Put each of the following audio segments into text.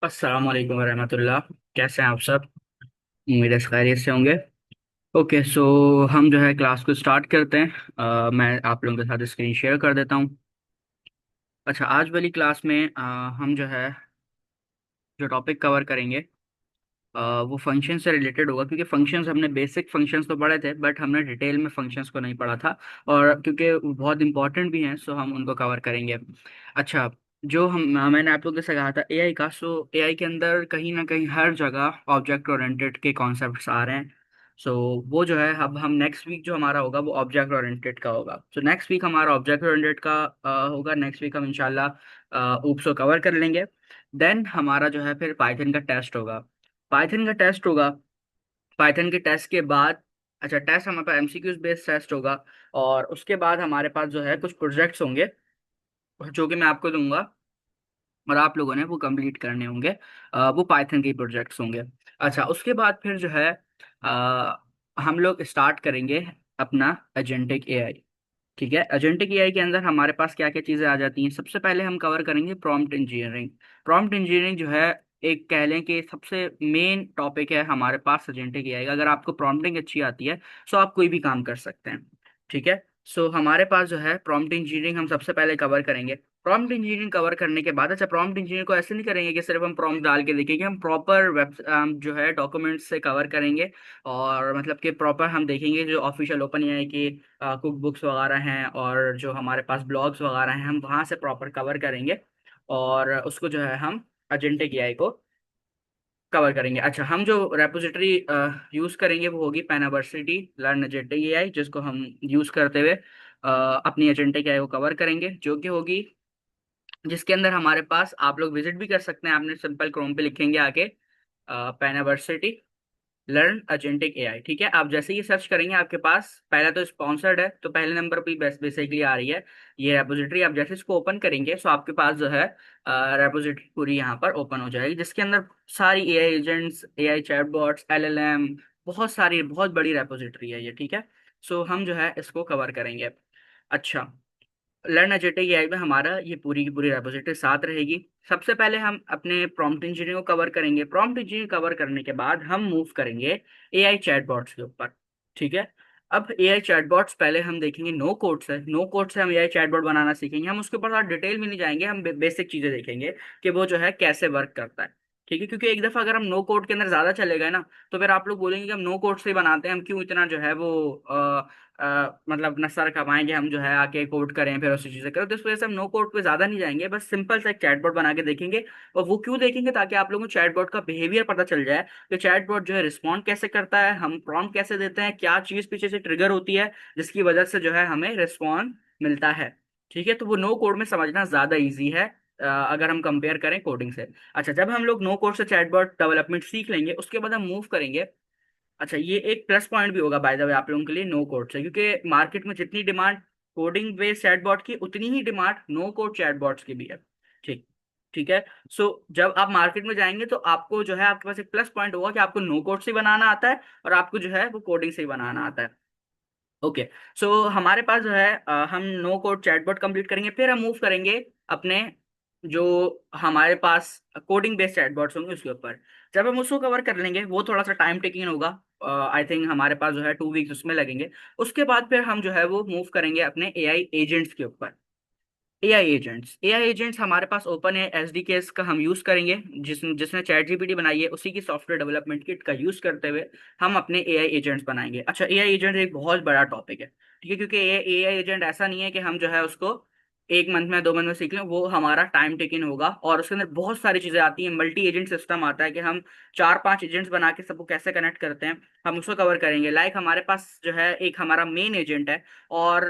अस्सलाम वालेकुम रहमतुल्लाह। कैसे हैं आप सब? उम्मीद है खैरियत से होंगे। ओके, सो हम जो है क्लास को स्टार्ट करते हैं। मैं आप लोगों के साथ स्क्रीन शेयर कर देता हूँ। अच्छा, आज वाली क्लास में हम जो है जो टॉपिक कवर करेंगे वो फंक्शन से रिलेटेड होगा, क्योंकि फंक्शंस हमने बेसिक फंक्शंस तो पढ़े थे बट हमने डिटेल में फंक्शंस को नहीं पढ़ा था। और क्योंकि वो बहुत इंपॉर्टेंट भी हैं सो हम उनको कवर करेंगे। अच्छा, जो हम मैंने आप लोगों से कहा था एआई का, सो एआई के अंदर कहीं ना कहीं हर जगह ऑब्जेक्ट ओरिएंटेड के कॉन्सेप्ट्स आ रहे हैं। सो वो जो है अब हम नेक्स्ट वीक जो हमारा होगा वो ऑब्जेक्ट ओरिएंटेड का होगा। सो नेक्स्ट वीक हमारा ऑब्जेक्ट ओरिएंटेड का होगा। नेक्स्ट वीक हम इंशाल्लाह ऊप्स को कवर कर लेंगे। देन हमारा जो है फिर पाइथन का टेस्ट होगा। पाइथन का टेस्ट होगा। पाइथन के टेस्ट के बाद, अच्छा, टेस्ट हमारे पास एमसीक्यूज बेस्ड टेस्ट होगा। और उसके बाद हमारे पास जो है कुछ प्रोजेक्ट्स होंगे जो कि मैं आपको दूंगा और आप लोगों ने वो कंप्लीट करने होंगे। वो पाइथन के प्रोजेक्ट्स होंगे। अच्छा, उसके बाद फिर जो है हम लोग स्टार्ट करेंगे अपना एजेंटिक एआई। ठीक है, एजेंटिक एआई के अंदर हमारे पास क्या क्या चीज़ें आ जाती हैं। सबसे पहले हम कवर करेंगे प्रॉम्प्ट इंजीनियरिंग। प्रॉम्प्ट इंजीनियरिंग जो है एक कह लें कि सबसे मेन टॉपिक है हमारे पास एजेंटिक एआई का। अगर आपको प्रॉम्प्टिंग अच्छी आती है तो आप कोई भी काम कर सकते हैं। ठीक है, सो हमारे पास जो है प्रॉम्प्ट इंजीनियरिंग हम सबसे पहले कवर करेंगे। प्रॉम्प्ट इंजीनियरिंग कवर करने के बाद, अच्छा, प्रॉम्प्ट इंजीनियरिंग को ऐसे नहीं करेंगे कि सिर्फ हम प्रॉम्प्ट डाल के देखेंगे, हम प्रॉपर वेब जो है डॉक्यूमेंट्स से कवर करेंगे। और मतलब कि प्रॉपर हम देखेंगे जो ऑफिशियल ओपन एआई की कुक बुक्स वगैरह हैं और जो हमारे पास ब्लॉग्स वगैरह हैं हम वहाँ से प्रॉपर कवर करेंगे। और उसको जो है हम एजेंटिक एआई को कवर करेंगे। अच्छा, हम जो रेपोजिटरी यूज़ करेंगे वो होगी पेनावर्सिटी लर्न एजेंटिक एआई, जिसको हम यूज़ करते हुए अपनी एजेंटिक एआई को कवर करेंगे, जो कि होगी जिसके अंदर हमारे पास आप लोग विजिट भी कर सकते हैं। आपने सिंपल क्रोम पे लिखेंगे आके पेनावर्सिटी लर्न एजेंटिक एआई। ठीक है, आप जैसे ही सर्च करेंगे आपके पास पहला तो स्पॉन्सर्ड है तो पहले नंबर पे बेसिकली आ रही है ये रेपोजिटरी। आप जैसे इसको ओपन करेंगे तो आपके पास जो है रेपोजिटरी पूरी यहाँ पर ओपन हो जाएगी, जिसके अंदर सारी AI agents, AI chatbots, LLM, बहुत सारी बहुत बड़ी रेपोजिटरी है ये। ठीक है, सो हम जो है इसको कवर करेंगे। अच्छा, लर्न एजेंटिक एआई में हमारा ये पूरी की पूरी रेपोजिटरी साथ रहेगी। सबसे पहले हम अपने प्रॉम्प्ट इंजीनियरिंग को कवर करेंगे। प्रॉम्प्ट इंजीनियरिंग कवर करने के बाद हम मूव करेंगे एआई चैटबॉट्स के ऊपर। ठीक है, अब एआई चैटबॉट्स पहले हम देखेंगे नो कोड से। नो कोड से हम एआई चैटबॉट बनाना सीखेंगे। हम उसके ऊपर डिटेल में नहीं जाएंगे, हम बेसिक चीजें देखेंगे कि वो जो है कैसे वर्क करता है। ठीक है, क्योंकि एक दफा अगर हम नो कोड के अंदर ज्यादा चले गए ना तो फिर आप लोग बोलेंगे कि हम नो कोड से ही बनाते हैं, हम क्यों इतना जो है वो मतलब अपना सर खपाएंगे, हम जो है आके कोड करें फिर उसी चीजें करें। तो इस वजह से हम नो कोड पे ज्यादा नहीं जाएंगे, बस सिंपल सा एक चैटबॉट बना के देखेंगे। और वो क्यों देखेंगे? ताकि आप लोगों को चैटबॉट का बिहेवियर पता चल जाए कि चैटबॉट जो है रिस्पॉन्ड कैसे करता है, हम प्रॉम्प्ट कैसे देते हैं, क्या चीज पीछे से ट्रिगर होती है जिसकी वजह से जो है हमें रिस्पॉन्ड मिलता है। ठीक है, तो वो नो कोड में समझना ज्यादा ईजी है अगर हम कंपेयर करें कोडिंग से। अच्छा, जब हम लोग नो कोड से चैटबॉट डेवलपमेंट सीख लेंगे उसके बाद हम मूव करेंगे। अच्छा, ये एक प्लस पॉइंट भी होगा बाय द वे आप लोगों के लिए नो कोड से, क्योंकि मार्केट में जितनी डिमांड कोडिंग बेस्ड चैटबॉट की उतनी ही डिमांड नो कोड चैटबॉट्स की भी है। ठीक ठीक है, सो जब आप मार्केट में जाएंगे तो आपको जो है आपके पास एक प्लस पॉइंट होगा कि आपको नो कोड से ही बनाना आता है और आपको जो है वो कोडिंग से ही बनाना आता है। ओके, सो हमारे पास जो है हम नो कोड चैटबॉट कंप्लीट करेंगे, फिर हम मूव करेंगे अपने जो हमारे पास कोडिंग बेस्ड चैटबॉट्स होंगे उसके ऊपर। जब हम उसको कवर कर लेंगे वो थोड़ा सा टाइम टेकिंग होगा। आई थिंक हमारे पास जो है 2 वीक्स उसमें लगेंगे। उसके बाद फिर हम जो है वो मूव करेंगे अपने एआई एजेंट्स के ऊपर। एआई एजेंट्स हमारे पास ओपन है एसडीके का हम यूज करेंगे। जिसने चैट जीपीटी बनाई है उसी की सॉफ्टवेयर डेवलपमेंट किट का यूज करते हुए हम अपने एआई एजेंट्स बनाएंगे। अच्छा, एआई एजेंट एक बहुत बड़ा टॉपिक है। ठीक है, क्योंकि एआई एजेंट ऐसा नहीं है कि हम जो है उसको 1 मंथ में 2 मंथ में सीख लें। वो हमारा टाइम टेकिंग होगा और उसके अंदर बहुत सारी चीजें आती हैं। मल्टी एजेंट सिस्टम आता है कि हम 4-5 एजेंट्स बना के सबको कैसे कनेक्ट करते हैं, हम उसको कवर करेंगे। लाइक हमारे पास जो है एक हमारा मेन एजेंट है और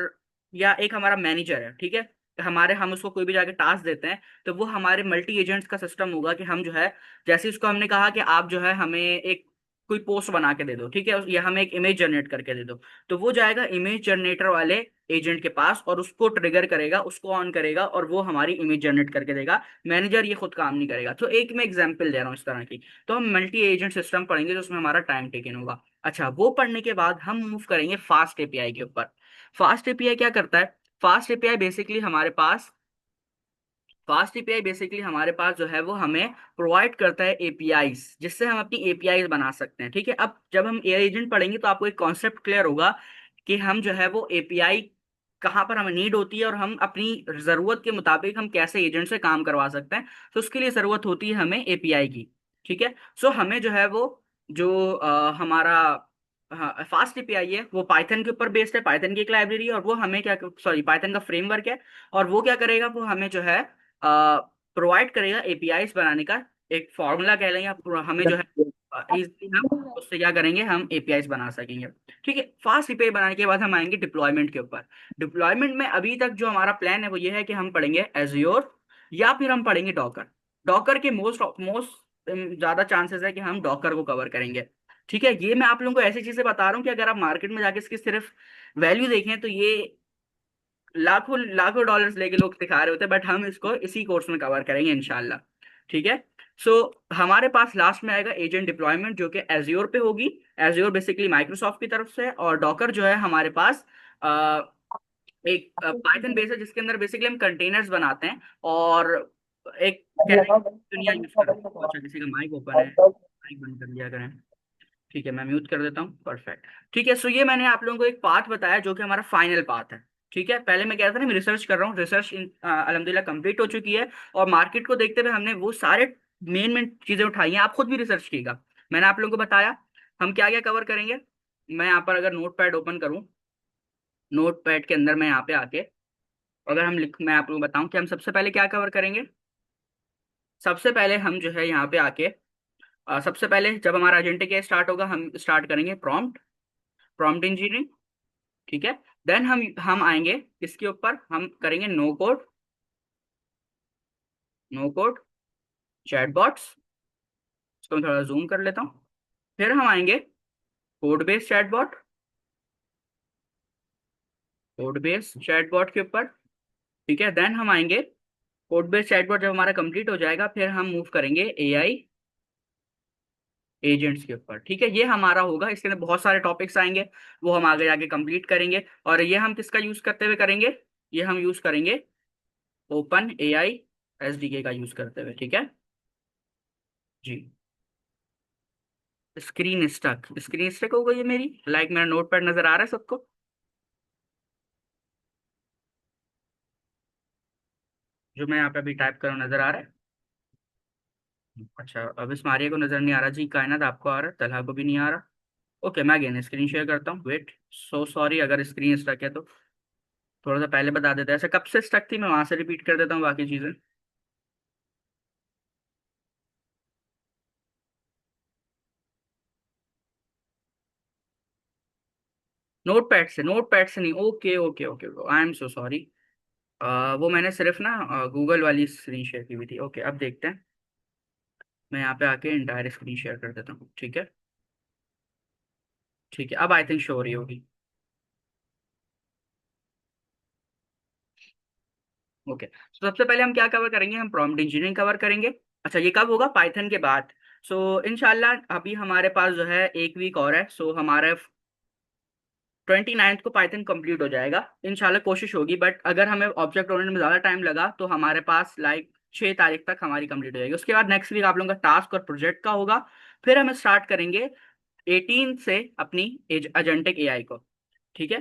या एक हमारा मैनेजर है। ठीक है, हमारे हम उसको कोई भी जाके टास्क देते हैं तो वो हमारे मल्टी एजेंट्स का सिस्टम होगा कि हम जो है जैसे उसको हमने कहा कि आप जो है हमें एक कोई पोस्ट बना के दे दो, ठीक है, या हमें एक इमेज जनरेट करके दे दो, तो वो जाएगा इमेज जनरेटर वाले एजेंट के पास और उसको ट्रिगर करेगा, उसको ऑन करेगा और वो हमारी इमेज जनरेट करके देगा। मैनेजर ये खुद काम नहीं करेगा। तो एक मैं एग्जांपल दे रहा हूँ इस तरह की। तो हम मल्टी एजेंट सिस्टम पढ़ेंगे तो उसमें हमारा टाइम टेकन होगा। अच्छा, वो पढ़ने के बाद हम मूव करेंगे फास्ट एपीआई के ऊपर। फास्ट एपीआई क्या करता है? फास्ट एपीआई बेसिकली हमारे पास फास्ट एपीआई बेसिकली हमारे पास जो है वो हमें प्रोवाइड करता है एपीआईज, जिससे हम अपनी एपीआईज बना सकते हैं। ठीक है, अब जब हम एआई एजेंट पढ़ेंगे तो आपको एक कॉन्सेप्ट क्लियर होगा कि हम जो है वो एपीआई कहाँ पर हमें नीड होती है और हम अपनी ज़रूरत के मुताबिक हम कैसे एजेंट से काम करवा सकते हैं। तो उसके लिए ज़रूरत होती है हमें एपीआई की। ठीक है, सो हमें जो है वो जो हमारा हाँ फास्ट एपीआई है वो पाइथन के ऊपर बेस्ड है, पाइथन की एक लाइब्रेरी है, और वो हमें क्या, सॉरी पाइथन का फ्रेमवर्क है। और वो क्या करेगा, वो हमें जो है प्रोवाइड करेगा एपीआईज बनाने का एक फॉर्मूला कह लें, या हमें जो है इजीली हम उससे क्या करेंगे, हम एपीआईज बना सकेंगे। ठीक है, फास्ट एपीआई बनाने के बाद हम आएंगे डिप्लॉयमेंट के ऊपर। डिप्लॉयमेंट में अभी तक जो हमारा प्लान है वो ये है कि हम पढ़ेंगे एज्योर या फिर हम पढ़ेंगे डॉकर। डॉकर के मोस्ट मोस्ट ज्यादा चांसेस है कि हम डॉकर को कवर करेंगे। ठीक है, ये मैं आप लोगों को ऐसी चीजें बता रहा हूँ कि अगर आप मार्केट में जाके इसकी सिर्फ वैल्यू देखें तो ये लाखों लाखों डॉलर्स लेके लोग सिखा रहे होते हैं, बट हम इसको इसी कोर्स में कवर करेंगे इंशाल्लाह। ठीक है, सो हमारे पास लास्ट में आएगा एजेंट डिप्लॉयमेंट, जो कि एज्योर पे होगी। एज्योर बेसिकली माइक्रोसॉफ्ट की तरफ से है, और डॉकर जो है हमारे पास अ, एक पाइथन बेस है जिसके अंदर बेसिकली हम कंटेनर्स बनाते हैं, और एक कह रहे हैं दुनिया यूज करते हैं। तो अच्छा, किसी का माइक ओपन है, माइक बंद कर लिया करें। ठीक है, मैं म्यूट कर देता हूँ, परफेक्ट। ठीक है, सो ये मैंने आप लोगों को एक पाथ बताया जो कि हमारा फाइनल पाथ है। ठीक है, पहले मैं कह रहा था ना मैं रिसर्च कर रहा हूँ, रिसर्च अल्हम्दुलिल्लाह कंप्लीट हो चुकी है, और मार्केट को देखते हुए हमने वो सारे मेन मेन चीजें उठाई हैं। आप खुद भी रिसर्च कीजिएगा, मैंने आप लोगों को बताया हम क्या क्या कवर करेंगे। मैं यहाँ पर अगर नोट पैड ओपन करूँ, नोट पैड के अंदर मैं यहाँ पे आके अगर हम लिख मैं आप लोगों को बताऊं कि हम सबसे पहले क्या कवर करेंगे। सबसे पहले हम जो है यहाँ पे आके सबसे पहले जब हमारा एजेंटिक ए स्टार्ट होगा हम स्टार्ट करेंगे प्रॉम्प्ट, प्रॉम्प्ट इंजीनियरिंग। ठीक है, देन हम आएंगे इसके ऊपर, हम करेंगे no code, no code chatbots. इसको मैं थोड़ा जूम कर लेता हूँ। फिर हम आएंगे code based chatbot, code based chatbot के ऊपर। ठीक है, देन हम आएंगे कोड बेस्ड चैटबॉट, जब हमारा कंप्लीट हो जाएगा फिर हम मूव करेंगे एआई एजेंट्स के ऊपर। ठीक है, ये हमारा होगा, इसके अंदर बहुत सारे टॉपिक्स आएंगे, वो हम आगे आगे कंप्लीट करेंगे। और ये हम किसका यूज करते हुए करेंगे, ये हम यूज करेंगे ओपन एआई एसडीके का यूज करते हुए। ठीक है जी। स्क्रीन स्टक, स्क्रीन स्टक हो गई है मेरी, लाइक मेरा नोट पैड नजर आ रहा है सबको, जो मैं यहाँ पे अभी टाइप कर रहा हूँ नजर आ रहा है। अच्छा, अब इस मारिया को नजर नहीं आ रहा जी, कायनात आपको आ रहा है, तलहा को भी नहीं आ रहा। ओके, मैं अगेन स्क्रीन शेयर करता हूँ, वेट, सो सॉरी अगर स्क्रीन स्टक है तो थोड़ा सा पहले बता देता, ऐसे कब से स्टक थी मैं वहां से रिपीट कर देता हूँ बाकी चीजें। नोट पैड से नहीं, okay okay okay, I am so sorry. वो मैंने सिर्फ ना गूगल वाली स्क्रीन शेयर की हुई थी। ओके, अब देखते हैं, मैं यहाँ पे आके इंटायर स्क्रीन शेयर कर देता हूँ। ठीक है, ठीक है, अब आई थिंक शो हो रही होगी। ओके, तो सबसे पहले हम क्या कवर करेंगे, हम प्रॉम्प्ट इंजीनियरिंग कवर करेंगे। अच्छा, ये कब होगा, पाइथन के बाद। सो इनशाला अभी हमारे पास जो है एक वीक और है, सो हमारे 29 को पाइथन कंप्लीट हो जाएगा इंशाल्लाह, कोशिश होगी। बट अगर हमें ऑब्जेक्ट ओरिएंटेड में ज़्यादा टाइम लगा तो हमारे पास लाइक 6 तारीख तक हमारी कंप्लीट हो जाएगी। उसके बाद नेक्स्ट वीक आप लोगों का टास्क और प्रोजेक्ट का होगा। फिर हम स्टार्ट करेंगे 18 से अपनी एजेंटिक एआई को। ठीक है,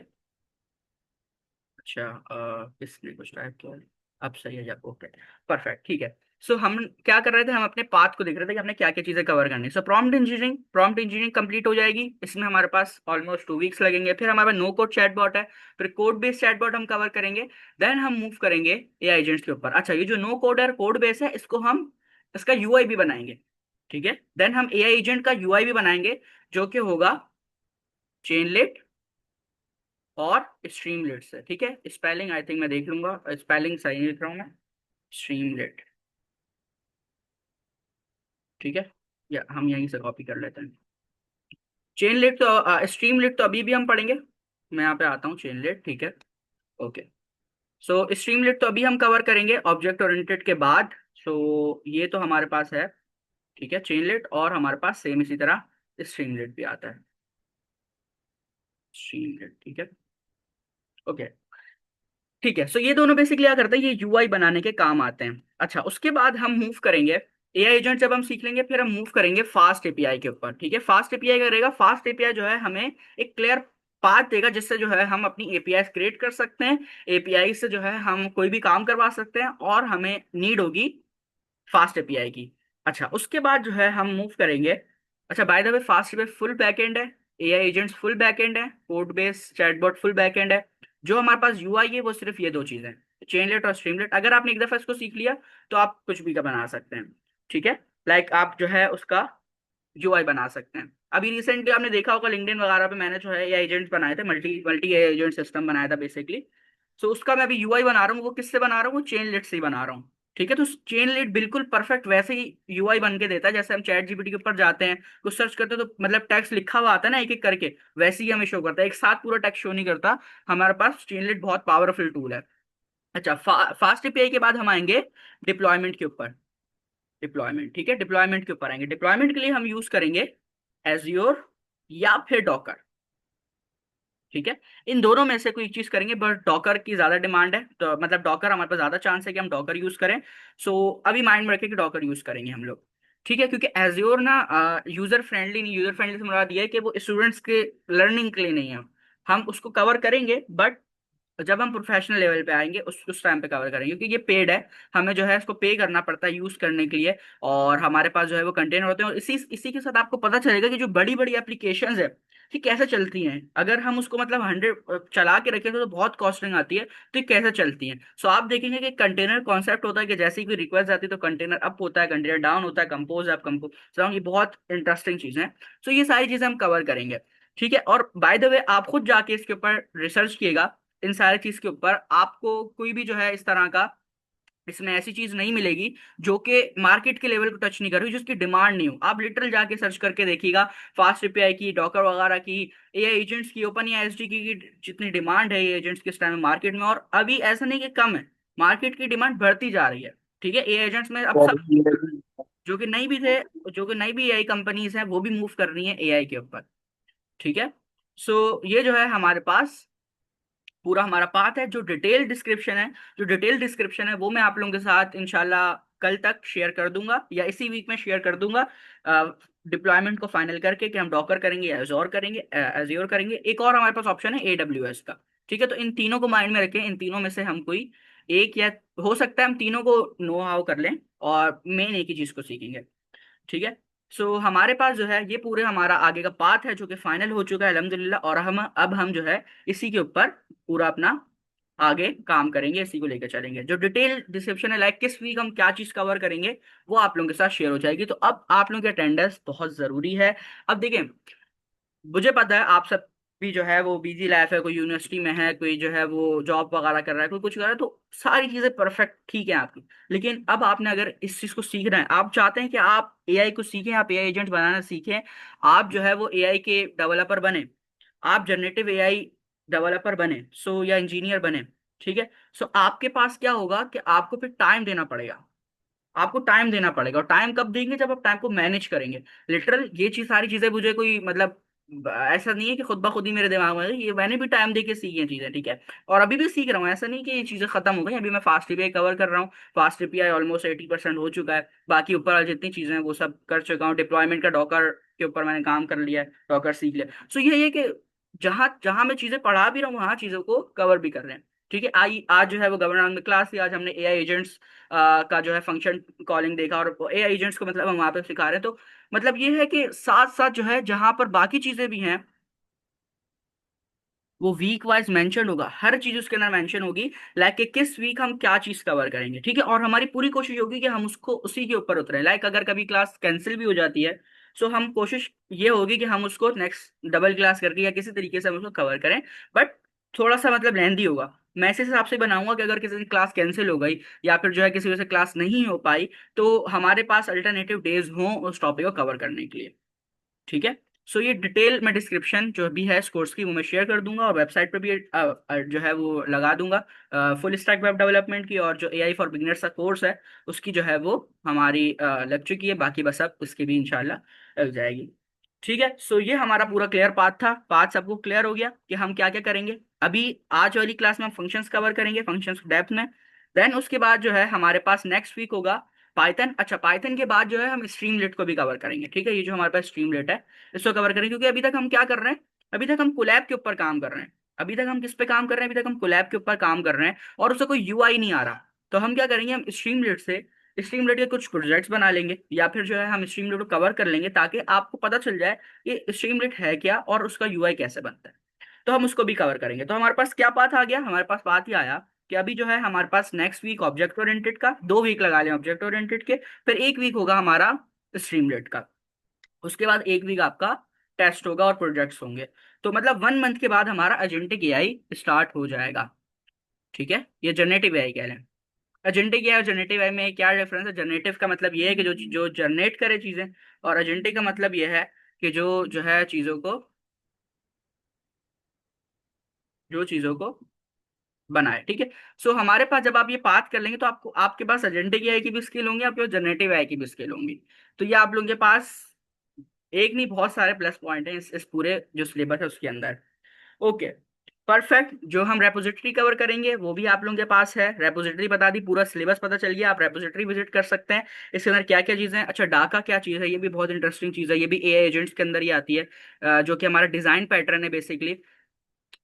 अच्छा किसने कुछ टाइप किया है? अब सही है जब, ओके परफेक्ट, ठीक है। सो हम क्या कर रहे थे, हम अपने पाथ को देख रहे थे कि हमने क्या क्या चीजें कवर करनी है। सो प्रॉम्प्ट इंजीनियरिंग कंप्लीट हो जाएगी, इसमें हमारे पास ऑलमोस्ट 2 वीक्स लगेंगे। फिर हमारे पास नो कोड चैटबॉट है, फिर कोड बेस्ड चैटबॉट हम कवर करेंगे। देन हम मूव करेंगे एआई एजेंट्स के ऊपर। अच्छा, ये जो नो कोड है कोड बेस है, इसको हम इसका यूआई भी बनाएंगे। ठीक है, देन हम एआई एजेंट का यूआई भी बनाएंगे, जो कि होगा चेनलेट और स्ट्रीमलेट से। ठीक है, स्पेलिंग आई थिंक मैं देख लूंगा, स्पेलिंग सही लिख रहा हूँ मैं, स्ट्रीमलेट। ठीक है, या हम यहीं से कॉपी कर लेते हैं। चेनलेट तो स्ट्रीमलेट तो अभी भी हम पढ़ेंगे, मैं यहाँ पे आता हूँ चेनलेट। ठीक है, ओके, सो स्ट्रीमलेट तो अभी हम कवर करेंगे ऑब्जेक्ट ओरिएंटेड के बाद। सो ये तो हमारे पास है। ठीक है, चेनलेट और हमारे पास सेम इसी तरह स्ट्रीमलेट भी आता है, स्ट्रीमलेट। ठीक है, ओके, ठीक है, सो ये दोनों बेसिकली क्या करते हैं, ये यूआई बनाने के काम आते हैं। अच्छा, उसके बाद हम मूव करेंगे एआई एजेंट जब हम सीख लेंगे, फिर हम मूव करेंगे फास्ट एपीआई के ऊपर। ठीक है, फास्ट एपीआई करेगा, फास्ट एपीआई जो है हमें एक क्लियर पाथ देगा, जिससे जो है हम अपनी एपीआई क्रिएट कर सकते हैं। एपीआई से जो है हम कोई भी काम करवा सकते हैं, और हमें नीड होगी फास्ट एपीआई की। अच्छा, उसके बाद जो है हम मूव करेंगे। अच्छा, by the way, fast API full backend है, एआई एजेंट्स फुल बैकएंड है, code base chatbot full backend है। जो हमारे पास यूआई है वो सिर्फ ये दो चीजें, चेनलेट और स्ट्रीमलेट। अगर आपने एक दफा इसको सीख लिया तो आप कुछ भी का बना सकते हैं। ठीक है, लाइक आप जो है उसका यूआई बना सकते हैं। अभी रिसेंटली आपने देखा होगा लिंक्डइन वगैरह पे मैंने जो है ये एजेंट्स बनाए थे, मल्टी मल्टी एजेंट सिस्टम बनाया था बेसिकली। सो उसका मैं अभी यूआई बना रहा हूँ, वो किससे बना रहा हूँ, वो चेनलेट से ही बना रहा हूँ। ठीक है, तो चेनलेट बिल्कुल परफेक्ट वैसे ही यूआई बन के देता है, जैसे हम चैट जीपीटी के ऊपर जाते हैं, कुछ सर्च करते हैं तो मतलब टेक्स्ट लिखा हुआ आता है ना एक एक करके, वैसे ही हमें शो करता है, एक साथ पूरा टेक्स्ट शो नहीं करता। हमारे पास चेनलेट बहुत पावरफुल टूल है। अच्छा, फास्ट एपीआई के बाद हम आएंगे डिप्लॉयमेंट के ऊपर। डिप्लॉयमेंट, ठीक है, डिप्लॉयमेंट के ऊपर आएंगे। डिप्लॉयमेंट के लिए हम यूज करेंगे एज्योर या फिर डॉकर। ठीक है, इन दोनों में से कोई चीज करेंगे, बट डॉकर की ज्यादा डिमांड है, तो मतलब डॉकर हमारे पास ज्यादा चांस है कि हम डॉकर यूज करें। सो अभी माइंड में रखें कि डॉकर यूज करेंगे हम लोग। ठीक है, क्योंकि एज्योर ना यूजर फ्रेंडली नहीं, यूजर फ्रेंडली से मुराद ये है कि वो स्टूडेंट्स के लर्निंग के लिए नहीं है। हम उसको कवर करेंगे, बट जब हम प्रोफेशनल लेवल पे आएंगे उस टाइम पे कवर करेंगे, क्योंकि ये पेड है। हमें जो है इसको पे करना पड़ता है यूज करने के लिए, और हमारे पास जो है वो कंटेनर होते हैं। और इसी इसी के साथ आपको पता चलेगा कि जो बड़ी बड़ी एप्लीकेशंस है ये कैसे चलती हैं। अगर हम उसको मतलब 100 चला के रखें तो बहुत कॉस्टिंग आती है, तो ये कैसे चलती हैं। सो आप देखेंगे कि कंटेनर कॉन्सेप्ट होता है कि जैसे ही कोई रिक्वेस्ट आती है तो कंटेनर अप होता है, कंटेनर डाउन होता है, कंपोज अप कंपोज डाउन, ये बहुत इंटरेस्टिंग चीजें हैं। सो ये सारी चीजें हम कवर करेंगे। ठीक है, और बाय द वे आप खुद जाके इसके ऊपर रिसर्च किएगा, इन सारी चीज के ऊपर आपको कोई भी जो है इस तरह का इसमें ऐसी चीज नहीं मिलेगी जो कि मार्केट के लेवल को टच नहीं कर रही, जिसकी डिमांड नहीं हो। आप लिटरल जाके सर्च करके देखिएगा, फास्ट एपीआई की, डॉकर वगैरह की, एआई एजेंट्स की, ओपन एआई एसडी की जितनी डिमांड है ये एजेंट्स के इस टाइम में मार्केट में, और अभी ऐसा नहीं कि कम है, मार्केट की डिमांड बढ़ती जा रही है। ठीक है, एआई एजेंट्स में अब सब जो कि नहीं भी थे, जो कि नई भी एआई कंपनीज हैं वो भी मूव कर रही हैं एआई के ऊपर। ठीक है, सो ये जो है हमारे पास पूरा हमारा पाथ है। जो डिटेल डिस्क्रिप्शन है वो मैं आप लोगों के साथ इंशाल्लाह कल तक शेयर कर दूंगा, या इसी वीक में शेयर कर दूंगा। डिप्लॉयमेंट को फाइनल करके कि हम डॉकर करेंगे या एज्योर करेंगे। एक और हमारे पास ऑप्शन है एडब्ल्यूएस का। ठीक है, तो इन तीनों को माइंड में रखें, इन तीनों में से हम कोई एक, या हो सकता है हम तीनों को नो हाउ कर लें और मेन एक ही चीज को सीखेंगे। ठीक है, सो हमारे पास जो है ये पूरे हमारा आगे का पाथ है जो कि फाइनल हो चुका है अल्हम्दुलिल्लाह, और हम जो है इसी के ऊपर पूरा अपना आगे काम करेंगे, इसी को लेकर चलेंगे। जो डिटेल डिस्क्रिप्शन है, लाइक किस वीक हम क्या चीज कवर करेंगे, वो आप लोगों के साथ शेयर हो जाएगी। तो अब आप लोगों की अटेंडेंस बहुत जरूरी है। अब देखें, मुझे पता है आप सब भी जो है वो बिजी लाइफ है, कोई यूनिवर्सिटी में है, कोई जो है वो जॉब वगैरह कर रहा है, कोई कुछ कर रहा है, तो सारी चीजें परफेक्ट ठीक है आपकी। लेकिन अब आपने अगर इस चीज को सीखना है, आप चाहते हैं कि आप एआई को सीखें, आप एआई एजेंट बनाना सीखें, आप जो है वो एआई के डेवलपर बने, आप जनरेटिव एआई डेवलपर बने, सो या इंजीनियर बने। ठीक है, सो आपके पास क्या होगा कि आपको फिर टाइम देना पड़ेगा। आपको टाइम देना पड़ेगा, और टाइम कब देंगे, जब आप टाइम को मैनेज करेंगे। लिटरल ये चीज सारी चीजें मुझे कोई मतलब ऐसा नहीं है कि खुद ब खुद ही मेरे दिमाग में है, ये मैंने भी टाइम दे के सीखी हैं चीजें। ठीक है, और अभी भी सीख रहा हूँ, ऐसा नहीं कि ये चीजें खत्म हो गई। अभी मैं फास्ट एपीआई कवर कर रहा हूँ, फास्ट एपीआई ऑलमोस्ट 80% हो चुका है, बाकी ऊपर वाली जितनी चीजें हैं वो सब कर चुका हूँ। डिप्लॉयमेंट का डॉकर के ऊपर मैंने काम कर लिया है, डॉकर सीख लिया। सो ये है कि जहां जहां मैं चीजें पढ़ा भी रहा हूँ वहां चीजों को कवर भी कर रहे हैं। ठीक है, आज जो है वो गवर्नर में क्लास थी, आज हमने एआई एजेंट्स का जो है फंक्शन कॉलिंग देखा, और एआई एजेंट्स को मतलब हम वहां पे सिखा रहे हैं। तो मतलब ये है कि साथ साथ जो है जहां पर बाकी चीजें भी हैं वो वीक वाइज मेंशन होगा, हर चीज उसके अंदर मेंशन होगी, लाइक कि किस वीक हम क्या चीज कवर करेंगे। ठीक है, और हमारी पूरी कोशिश होगी कि हम उसको उसी के ऊपर उतरे। लाइक अगर कभी क्लास कैंसिल भी हो जाती है, सो हम कोशिश ये होगी कि हम उसको नेक्स्ट डबल क्लास करके या किसी तरीके से हम उसको कवर करें। बट थोड़ा सा मतलब लेंदी होगा। मैं इस हिसाब से बनाऊंगा कि अगर किसी दिन क्लास कैंसिल हो गई, या फिर जो है किसी वजह से क्लास नहीं हो पाई, तो हमारे पास अल्टरनेटिव डेज हों उस टॉपिक को कवर करने के लिए। ठीक है, सो ये डिटेल में डिस्क्रिप्शन जो भी है इस कोर्स की वो मैं शेयर कर दूंगा, और वेबसाइट पे भी जो है वो लगा दूंगा फुल स्टैक वेब डेवलपमेंट की, और जो एआई फॉर बिगिनर्स का कोर्स है उसकी जो है वो हमारी लग चुकी है, बाकी बस अब उसकी भी इंशाल्लाह लग जाएगी। ठीक है, सो ये हमारा पूरा क्लियर पाथ था। पाथ सबको क्लियर हो गया कि हम क्या क्या करेंगे। अभी आज वाली क्लास में हम फंक्शंस कवर करेंगे, फंक्शंस डेप्थ में। देन उसके बाद जो है हमारे पास नेक्स्ट वीक होगा पाइथन। अच्छा, पाइथन के बाद जो है हम स्ट्रीमलेट को भी कवर करेंगे, ठीक है। ये जो हमारे पास स्ट्रीमलेट है इसको कवर करेंगे, क्योंकि अभी तक हम क्या कर रहे हैं, अभी तक हम कोलैब के ऊपर काम कर रहे हैं। अभी तक हम किस पे काम कर रहे हैं, अभी तक हम कोलैब के ऊपर काम कर रहे हैं, और उसका कोई यूआई नहीं आ रहा। तो हम क्या करेंगे, हम स्ट्रीमलेट से स्ट्रीमलेट के कुछ प्रोजेक्ट्स बना लेंगे, या फिर जो है हम स्ट्रीमलेट को कवर कर लेंगे, ताकि आपको पता चल जाए कि स्ट्रीमलेट है क्या और उसका यूआई कैसे बनता है। तो हम उसको भी कवर करेंगे। तो हमारे पास क्या पाथ आ गया, हमारे पास पाथ ही आया कि अभी जो है हमारे पास नेक्स्ट वीक ऑब्जेक्ट ओरिएंटेड का, 2 वीक लगा लें ऑब्जेक्ट ओरिएंटेड के, फिर 1 वीक होगा हमारा स्ट्रीमलेट का। उसके बाद 1 वीक आपका टेस्ट होगा और प्रोजेक्ट्स होंगे। तो मतलब 1 मंथ के बाद हमारा एजेंटिक एआई स्टार्ट हो जाएगा, ठीक है। ये जनरेटिव एआई कह रहे हैं। एजेंटिक एआई और जनरेटिव एआई में क्या डिफरेंस है, जनरेटिव का मतलब ये है कि जो जो जनरेट करे चीजें, और एजेंटिक का मतलब ये है कि जो है चीजों को, जो चीजों को बनाए, ठीक है। सो हमारे पास जब आप ये बात कर लेंगे तो आपको, आपके पास एजेंटिक एआई की भी स्किल होंगी, आपके पास जनरेटिव एआई की भी स्किल होंगी। तो ये आप लोगों के पास एक नहीं बहुत सारे प्लस पॉइंट हैं इस पूरे जो सिलेबस है उसके अंदर। Okay, perfect. जो हम रेपोजिटरी कवर करेंगे वो भी आप लोगों के पास है, रेपोजिटरी बता दी, पूरा सिलेबस पता चल गया, आप रेपोजिटरी विजिट कर सकते हैं। इसके अंदर क्या क्या चीज़ें हैं, अच्छा डाका क्या चीज़ है, ये भी बहुत इंटरेस्टिंग चीज़ है, ये भी एआई एजेंट्स के अंदर ही आती है। जो कि हमारा डिज़ाइन पैटर्न है बेसिकली।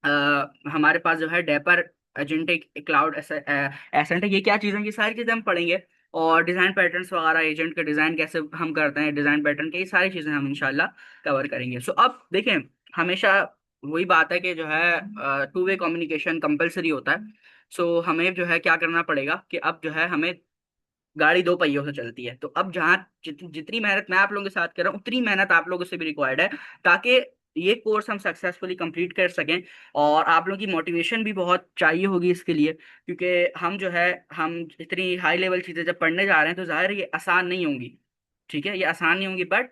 हमारे पास जो है डेपर, एजेंटिक, क्लाउड एसेंट है, ये क्या चीज़ें हैं, ये सारी चीज़ें हम पढ़ेंगे। और डिज़ाइन पैटर्न्स वगैरह, एजेंट का डिज़ाइन कैसे हम करते हैं, डिज़ाइन पैटर्न के, ये सारी चीज़ें हम इंशाल्लाह कवर करेंगे। सो अब देखें, हमेशा वही बात है कि जो है 2 वे कम्युनिकेशन कंपलसरी होता है। सो हमें जो है क्या करना पड़ेगा कि अब जो है हमें, गाड़ी 2 पहियों से चलती है, तो अब जहाँ जितनी मेहनत मैं आप लोगों के साथ कर रहा हूँ, उतनी मेहनत आप लोगों से भी रिक्वायर्ड है, ताकि ये कोर्स हम सक्सेसफुली कंप्लीट कर सकें। और आप लोगों की मोटिवेशन भी बहुत चाहिए होगी इसके लिए, क्योंकि हम जो है, हम इतनी हाई लेवल चीज़ें जब पढ़ने जा रहे हैं तो जाहिर है ये आसान नहीं होंगी, ठीक है, ये आसान नहीं होंगी। बट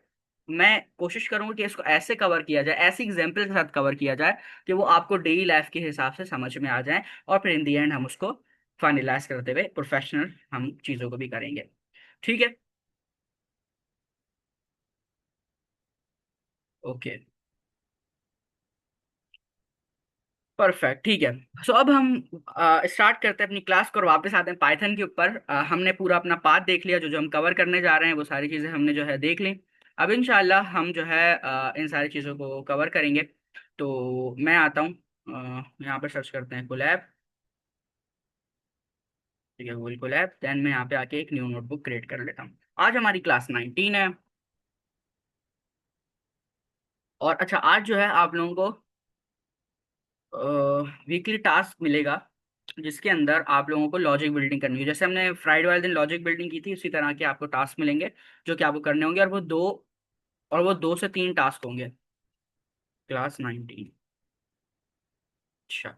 मैं कोशिश करूंगा कि इसको ऐसे कवर किया जाए, ऐसी एग्जाम्पल के साथ कवर किया जाए कि वो आपको डेली लाइफ के हिसाब से समझ में आ जाए, और फिर इन दी एंड हम उसको फाइनलाइज करते हुए प्रोफेशनल हम चीज़ों को भी करेंगे, ठीक है। ओके, परफेक्ट, ठीक है। सो अब हम स्टार्ट करते हैं अपनी क्लास को और वापस आते हैं पाइथन के ऊपर। हमने पूरा अपना पाथ देख लिया, जो जो हम कवर करने जा रहे हैं वो सारी चीज़ें हमने जो है देख ली। अब इंशाल्लाह हम जो है इन सारी चीज़ों को कवर करेंगे। तो मैं आता हूँ, यहाँ पर सर्च करते हैं कोलैब, ठीक है, गूगल कोलैब। देन मैं यहाँ पे आके एक न्यू नोटबुक क्रिएट कर लेता हूँ। आज हमारी क्लास 19 है। और अच्छा, आज जो है आप लोगों को वीकली टास्क मिलेगा, जिसके अंदर आप लोगों को लॉजिक बिल्डिंग करनी है। जैसे हमने फ्राइडे वाले दिन लॉजिक बिल्डिंग की थी, उसी तरह के आपको टास्क मिलेंगे जो कि आपको करने होंगे, और वो 2 से 3 टास्क होंगे। क्लास 19। अच्छा,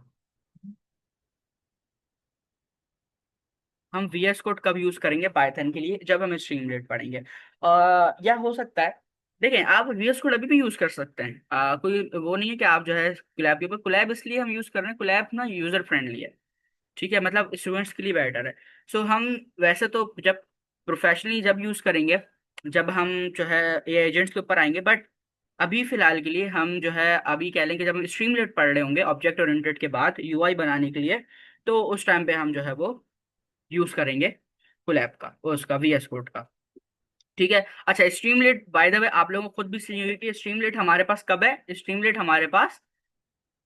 हम VS कोड कब यूज करेंगे पाइथन के लिए, जब हम स्ट्रीमलेट पढ़ेंगे। या हो सकता है, देखें, आप VS कोड अभी भी यूज कर सकते हैं। कोई वो नहीं है कि आप जो है कोलैब के ऊपर, कोलैब इसलिए हम यूज कर रहे हैं, कोलैब ना यूजर फ्रेंडली है, ठीक है, मतलब स्टूडेंट्स के लिए बेटर है। सो हम वैसे तो जब प्रोफेशनली जब यूज़ करेंगे, जब हम जो है ये एजेंट्स के ऊपर आएंगे, बट अभी फिलहाल के लिए हम जो है अभी कह लें कि जब हम स्ट्रीमलेट पढ़ रहे होंगे ऑब्जेक्ट ओरिएंटेड के बाद यूआई बनाने के लिए, तो उस टाइम पे हम जो है वो यूज़ करेंगे कोलैब का, उसका VS कोड का, ठीक है। अच्छा, स्ट्रीमलेट बाय द वे आप लोगों को खुद भी सुनी होगी कि स्ट्रीमलेट हमारे पास कब है, स्ट्रीमलेट हमारे पास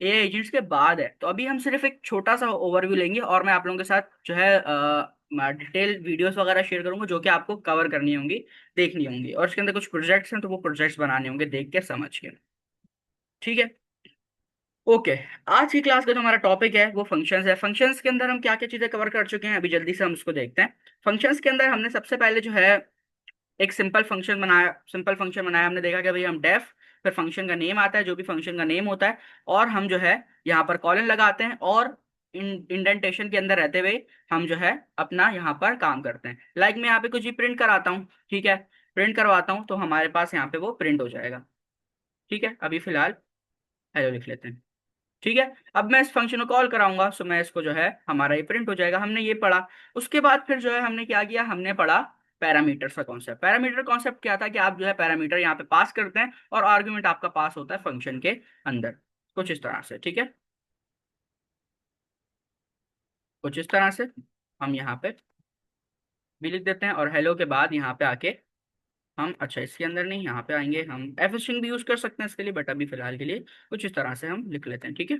ए एजेंट्स के बाद है। तो अभी हम सिर्फ एक छोटा सा ओवरव्यू लेंगे, और मैं आप लोगों के साथ जो है डिटेल वीडियोस वगैरह शेयर करूंगा, जो कि आपको कवर करनी होंगी, देखनी होंगी, और इसके अंदर कुछ प्रोजेक्ट्स हैं तो वो प्रोजेक्ट्स बनाने होंगे देख के समझ के, ठीक है। ओके, आज की क्लास का जो हमारा टॉपिक है वो फंक्शंस है। फंक्शंस के अंदर हम क्या क्या चीज़ें कवर कर चुके हैं, अभी जल्दी से हम उसको देखते हैं। फंक्शंस के अंदर हमने सबसे पहले जो है एक सिंपल फंक्शन बनाया। हमने देखा कि भाई हम डेफ, फिर फंक्शन का नेम आता है, जो भी फंक्शन का नेम होता है, और हम जो है यहाँ पर कॉलन लगाते हैं, और इंडेंटेशन के अंदर रहते हुए हम जो है अपना यहाँ पर काम करते हैं। लाइक मैं यहाँ पे कुछ भी प्रिंट कराता हूँ, ठीक है, प्रिंट करवाता हूँ, तो हमारे पास यहाँ पे वो प्रिंट हो जाएगा, ठीक है। अभी फिलहाल हेलो लिख लेते हैं, ठीक है। अब मैं इस फंक्शन को कॉल कराऊंगा, सो मैं इसको जो है हमारा ये प्रिंट हो जाएगा। हमने ये पढ़ा। उसके बाद फिर जो है हमने क्या किया, हमने पढ़ा पैरामीटर्स का कॉन्सेप्ट। पैरामीटर कॉन्सेप्ट क्या था कि आप जो है पैरामीटर यहाँ पे पास करते हैं, और आर्गुमेंट आपका पास होता है फंक्शन के अंदर, कुछ इस तरह से, ठीक है। कुछ इस तरह से हम यहाँ पे भी लिख देते हैं, और हेलो के बाद यहाँ पे आके हम, अच्छा इसके अंदर नहीं, यहाँ पे आएंगे, हम एफ स्ट्रिंग भी यूज कर सकते हैं इसके लिए, बट अभी फिलहाल के लिए कुछ इस तरह से हम लिख लेते हैं, ठीक है।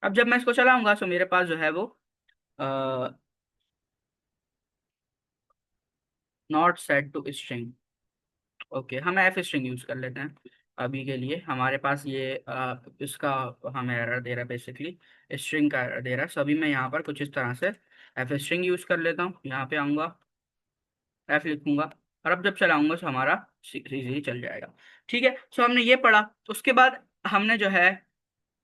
अब जब मैं इसको चलाऊंगा तो मेरे पास जो है वो not set to string. Okay, हम एफ स्ट्रिंग यूज कर लेते हैं अभी के लिए। हमारे पास ये इसका हमें एरर दे रहा है बेसिकली, स्ट्रिंग का एरर दे रहा है। सो अभी मैं यहाँ पर कुछ इस तरह से एफ स्ट्रिंग यूज कर लेता हूँ, यहाँ पे आऊँगा, एफ लिखूंगा, और अब जब चलाऊंगा तो हमारा इजीली चल जाएगा, ठीक है। सो हमने ये पढ़ा। उसके बाद हमने जो है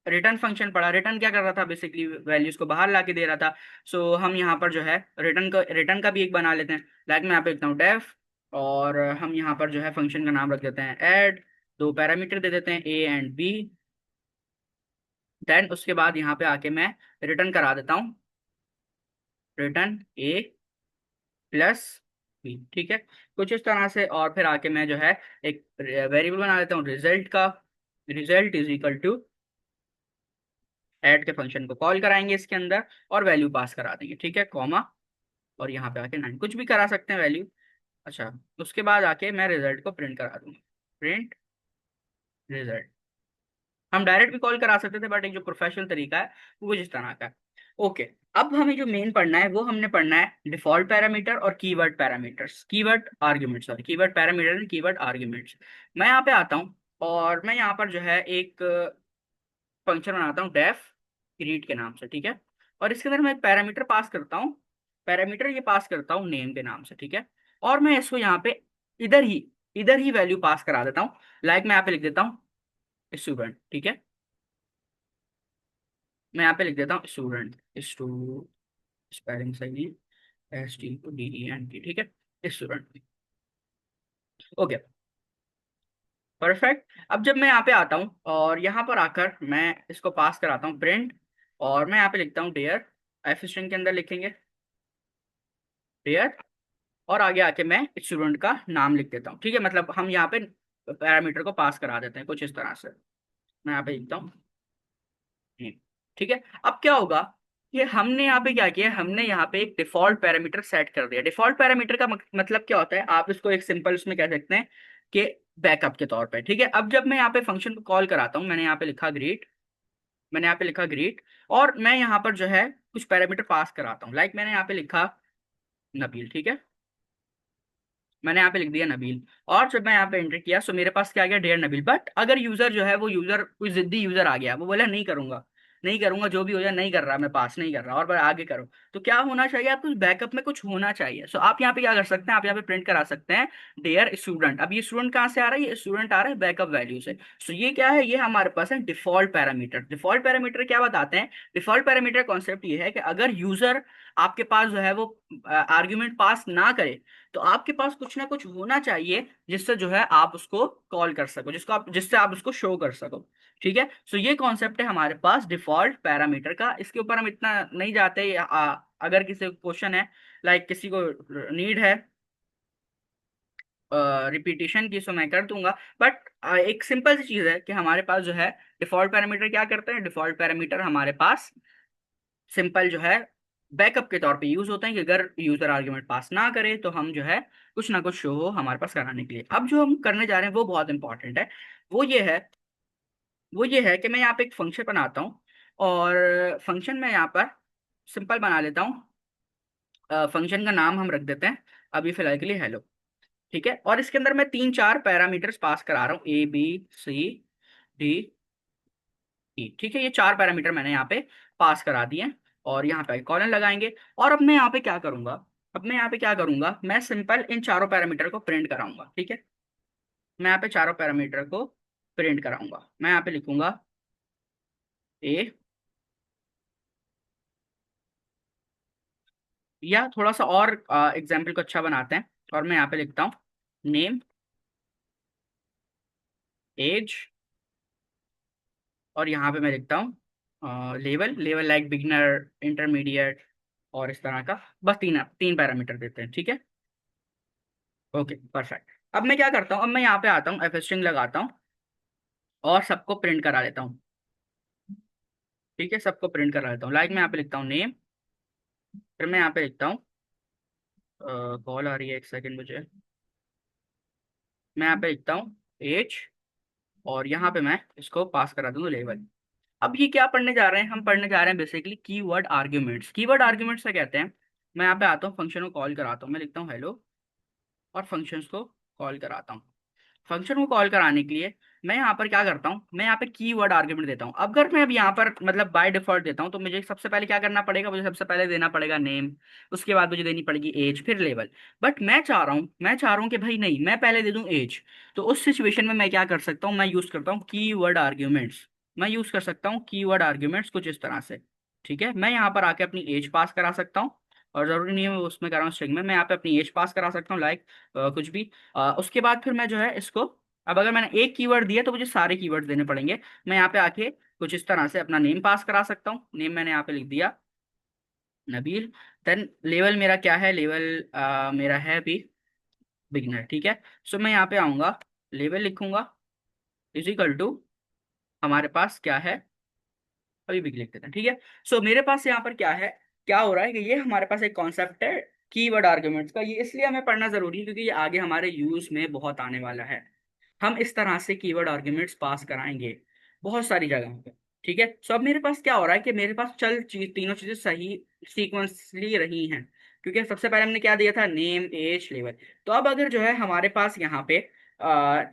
रिटर्न फंक्शन पढ़ा। रिटर्न क्या कर रहा था, बेसिकली वैल्यूज को बाहर ला के दे रहा था। सो हम यहाँ पर जो है रिटर्न का भी एक बना लेते हैं। लाइक मैं यहाँ पे लिखता हूँ डेफ, और हम यहाँ पर जो है फंक्शन का नाम रख देते हैं ऐड, दो पैरामीटर दे देते हैं ए एंड बी। देन उसके बाद यहाँ पे आके मैं रिटर्न करा देता हूँ, रिटर्न ए प्लस बी, ठीक है, कुछ इस तरह से। और फिर आके मैं जो है एक वेरिएबल बना लेता हूँ रिजल्ट का। Result is equal to add के फंक्शन को कॉल कराएंगे इसके अंदर, और वैल्यू पास करा देंगे, ठीक है, कॉमा, और यहाँ पे आके 9 कुछ भी करा सकते हैं वैल्यू। अच्छा, उसके बाद आके मैं रिजल्ट को प्रिंट करा दूंगा, प्रिंट रिजल्ट। हम डायरेक्ट भी कॉल करा सकते थे, बट एक जो प्रोफेशनल तरीका है वो जिस तरह का है। ओके, अब हमें जो मेन पढ़ना है वो हमने पढ़ना है डिफॉल्ट पैरामीटर और keyword parameters, keyword arguments, sorry keyword parameter and keyword arguments. मैं यहाँ पे आता हूँ, और मैं यहाँ पर जो है एक फंक्शन बनाता हूँ डेफ ग्रीट के नाम से, ठीक है। और इसके अंदर मैं एक पैरामीटर पास करता हूँ, पैरामीटर ये पास करता हूँ नेम के नाम से, ठीक है। और मैं इसको यहाँ पे इधर ही इधर ही वैल्यू पास करा देता हूँ। लाइक मैं यहाँ पे लिख देता हूँ स्टूडेंट, ठीक है। मैं यहाँ पे लिख देता हूँ स्टूडेंट, स्टू स्पेलिंग सही, STUDENT, ठीक है, स्टूडेंट। Okay, perfect. अब जब मैं यहाँ पे आता हूँ और यहाँ पर आकर मैं इसको पास कराता हूँ प्रिंट, और मैं यहाँ पे लिखता हूँ डेयर, एफ स्ट्रिंग के अंदर लिखेंगे डेयर, और आगे आके मैं स्टूडेंट का नाम लिख देता हूँ, ठीक है। मतलब हम यहाँ पे पैरामीटर को पास करा देते हैं कुछ इस तरह से। मैं यहाँ पे लिखता हूँ name, ठीक है। अब क्या होगा, ये हमने यहाँ पे क्या किया, हमने यहाँ पे एक डिफॉल्ट पैरामीटर सेट कर दिया। डिफॉल्ट पैरामीटर का मतलब क्या होता है, आप इसको एक सिंपल उसमें कह सकते हैं कि बैकअप के तौर पे, ठीक है। अब जब मैं यहाँ पे फंक्शन को कॉल कराता हूँ, मैंने यहाँ पे लिखा ग्रीट, और मैं यहाँ पर जो है कुछ पैरामीटर पास कराता हूँ। लाइक मैंने यहाँ पे लिखा नबील, ठीक है, मैंने यहाँ पे लिख दिया नबील। और जब मैं यहाँ पे एंटर किया सो मेरे पास क्या आ गया, डेयर नबील। बट अगर यूजर जो है वो यूजर कोई जिद्दी यूजर आ गया, वो बोला नहीं करूंगा, नहीं करूंगा, जो भी हो जाए नहीं कर रहा, मैं पास नहीं कर रहा, और मैं आगे करो, तो क्या होना चाहिए, आप कुछ बैकअप में कुछ होना चाहिए। सो आप यहाँ पे क्या कर सकते हैं, आप यहाँ पे प्रिंट करा सकते हैं डेयर स्टूडेंट। अब ये स्टूडेंट कहाँ से आ रहा है, ये स्टूडेंट आ रहा है बैकअप वैल्यू से। सो ये क्या है, ये हमारे पास है डिफॉल्ट पैरामीटर। डिफॉल्ट पैरामीटर क्या बताते हैं, डिफॉल्ट पैरामीटर कॉन्सेप्ट ये है कि अगर यूजर आपके पास जो है वो आर्ग्यूमेंट पास ना करे, तो आपके पास कुछ ना कुछ होना चाहिए जिससे जो है आप उसको कॉल कर सको, जिससे आप उसको शो कर सको, ठीक है। सो ये कॉन्सेप्ट है हमारे पास डिफॉल्ट पैरामीटर का। इसके ऊपर हम इतना नहीं जाते। अगर किसी को क्वेश्चन है, लाइक किसी को नीड है रिपीटेशन की, सो मैं कर दूंगा। बट एक सिंपल सी चीज है कि हमारे पास जो है डिफॉल्ट पैरामीटर क्या करते हैं, डिफॉल्ट पैरामीटर हमारे पास सिंपल जो है बैकअप के तौर पे यूज होते हैं कि अगर यूजर आर्ग्यूमेंट पास ना करे तो हम जो है कुछ ना कुछ शो हो हमारे पास कराने के लिए। अब जो हम करने जा रहे हैं वो बहुत इंपॉर्टेंट है। वो ये है वो ये है कि मैं यहाँ पे एक फंक्शन बनाता हूँ, और फंक्शन में यहाँ पर सिंपल बना लेता हूँ। फंक्शन का नाम हम रख देते हैं अभी फिलहाल के लिए हेलो, ठीक है। और इसके अंदर मैं तीन चार पैरामीटर्स पास करा रहा हूँ, ABCD ई, ठीक है। ये चार पैरामीटर मैंने यहाँ पे पास करा दिए हैं, और यहाँ पे कॉलन लगाएंगे। और अब मैं यहाँ पे क्या करूंगा, मैं सिंपल इन चारों पैरामीटर को प्रिंट कराऊंगा, ठीक है। मैं यहाँ पे चारों पैरामीटर को प्रिंट कराऊंगा। मैं यहाँ पे लिखूंगा ए, या थोड़ा सा और एग्जाम्पल को अच्छा बनाते हैं, और मैं यहाँ पे लिखता हूँ नेम, एज, और यहाँ पे मैं लिखता हूँ लेवल, लाइक बिगिनर, इंटरमीडिएट, और इस तरह का। बस तीन तीन पैरामीटर देते हैं, ठीक है। Okay, perfect. अब मैं क्या करता हूँ, अब मैं यहाँ पे आता हूँ, एफ स्ट्रिंग लगाता हूँ, और सबको प्रिंट करा लेता हूँ, ठीक है, सबको प्रिंट करा लेता हूँ। लाइक मैं यहाँ पे लिखता हूँ नेम, फिर मैं यहाँ पे लिखता हूँ, कॉल आ रही है, एक सेकंड मुझे। मैं यहाँ पे लिखता हूँ एज, और यहाँ पे मैं इसको पास करा दूंगा लेवल। अब ये क्या पढ़ने जा रहे हैं, हम पढ़ने जा रहे हैं basically keyword arguments. Keyword arguments क्या कहते हैं, मैं यहाँ पे आता हूँ, फंक्शन को कॉल कराता हूँ, मैं लिखता हूँ हेलो, और फंक्शंस को कॉल कराता हूँ। फंक्शन को कॉल कराने के लिए मैं यहाँ पर क्या करता हूँ, मैं यहाँ पे कीवर्ड आर्गुमेंट देता हूँ। अब अगर मैं अब यहाँ पर मतलब बाय डिफॉल्ट देता हूँ, तो मुझे सबसे पहले क्या करना पड़ेगा, मुझे सबसे पहले देना पड़ेगा नेम, उसके बाद मुझे देनी पड़ेगी एज, फिर लेवल। बट मैं चाह रहा हूँ कि भाई नहीं, मैं पहले दे दूँ एज। तो उस सिचुएशन में मैं क्या कर सकता हूँ, मैं यूज करता हूँ कीवर्ड आर्ग्यूमेंट्स। मैं यूज कर सकता हूँ कीवर्ड आर्ग्यूमेंट्स कुछ इस तरह से। ठीक है, मैं यहाँ पर आके अपनी एज पास करा सकता हूँ, और जरूरी नहीं है मैं उसमें करा हूँ स्ट्रिंग में, मैं यहाँ पे अपनी एज पास करा सकता हूँ, लाइक कुछ भी। उसके बाद फिर मैं जो है इसको, अब अगर मैंने एक कीवर्ड दिया तो मुझे सारे कीवर्ड देने पड़ेंगे। मैं यहाँ पे आके कुछ इस तरह से अपना नेम पास करा सकता हूँ, नेम मैंने यहाँ पे लिख दिया नबील। देन लेवल मेरा क्या है, लेवल मेरा है अभी बिगिनर। ठीक है, सो मैं यहाँ पे आऊँगा, लेवल लिखूंगा इज इक्वल टू, हमारे पास क्या है, अभी भी लिख देते हैं। ठीक है, सो मेरे पास यहाँ पर क्या है, क्या हो रहा है कि ये हमारे पास एक कॉन्सेप्ट है कीवर्ड आर्गुमेंट्स का। ये इसलिए हमें पढ़ना जरूरी है क्योंकि ये आगे हमारे यूज में बहुत आने वाला है। हम इस तरह से कीवर्ड आर्ग्यूमेंट्स पास कराएंगे बहुत सारी जगहों पे। ठीक है, सो अब मेरे पास क्या हो रहा है कि मेरे पास तीनों चीजें सही सीक्वेंसली रही हैं, क्योंकि सबसे पहले हमने क्या दिया था, नेम एज लेवल। तो अब अगर जो है हमारे पास यहाँ पे